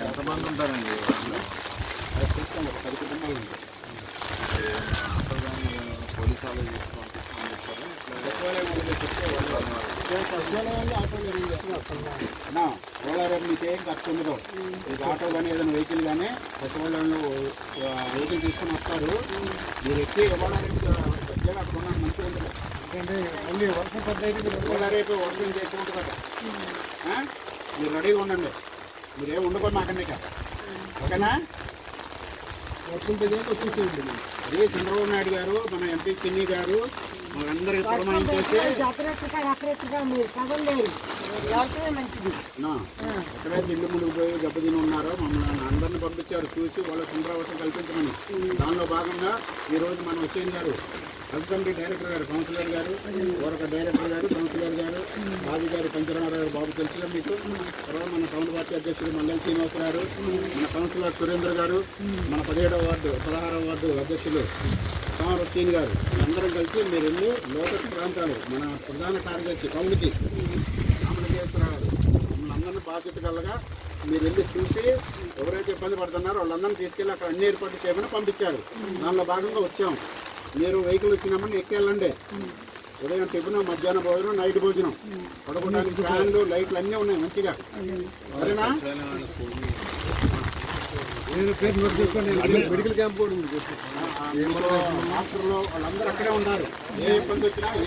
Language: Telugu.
ఎంతమంది ఉంటారండి? పోలీసు వాళ్ళు పోలారేపు మీకేం ఖర్చు ఉండదు. మీకు ఆటో కానీ ఏదైనా వెహికల్ కానీ సచివాలయంలో వెహికల్ తీసుకుని వస్తారు. మీరు ఎక్కి పోలారేపు పెద్దగా అక్కడ ఉన్న మంచిగా ఉంటుంది. మళ్ళీ వర్షం పెద్ద అయితే పోలారేపు వర్షం ఎక్కువ ఉంటుంది అక్కడ. మీరు రెడీగా ఉండండి. మీరేం ఉండకూడదు మాకండి ఇక, ఓకేనా? వర్షం పెద్ద వచ్చేసేయండి. అదే చంద్రబాబు నాయుడు గారు, మన ఎంపీ చిన్ని గారు మనందరికి పురమాయించేసి ఎక్కడైతే ఇల్లు మునిగిపోయి దెబ్బతిని ఉన్నారో మమ్మల్ని అందరిని పంపించారు చూసి వాళ్ళ పునరావాసం కల్పించమని. దానిలో భాగంగా ఈరోజు మన వచ్చేన్ గారు అసిస్టెంట్ డైరెక్టర్ గారు, కౌన్సిలర్ గారు, మరొక డైరెక్టర్ గారు, కౌన్సిలర్ గారు, బాబు గారు, పంచరామారావు గారు, బాబు తెలుసుగా మీకు. తర్వాత మన టౌన్ పార్టీ అధ్యక్షుడు మండలి శ్రీనివాస గారు, మన కౌన్సిలర్ సురేంద్ర గారు, మన 17వ వార్డు 16వ వార్డు అధ్యక్షులు సీన్ గారు, అందరం కలిసి మీరు వెళ్ళి లోతట్టు ప్రాంతాలు మన ప్రధాన కార్యదర్శి కౌలుకి రామలింగేశ్వరరావు గారు మమ్మల్ని అందరినీ బాధ్యత కలగా మీరు వెళ్ళి చూసి ఎవరైతే ఇబ్బంది పడుతున్నారో వాళ్ళందరినీ తీసుకెళ్ళి అక్కడ అన్ని ఏర్పాట్లు చేయమని పంపించారు. దానిలో భాగంగా వచ్చాం. మీరు వెహికల్ వచ్చినామని ఎక్కెళ్ళండి. ఉదయం టిఫిన్, మధ్యాహ్నం భోజనం, నైట్ భోజనం, పడుకోవడానికి ఫ్యాన్లు, లైట్లు అన్నీ ఉన్నాయి మంచిగా, సరేనా? మెడికల్ క్యాంప్ కూడా డాక్టర్లు వాళ్ళందరూ అక్కడే ఉన్నారు. ఏ ఇబ్బంది వచ్చినా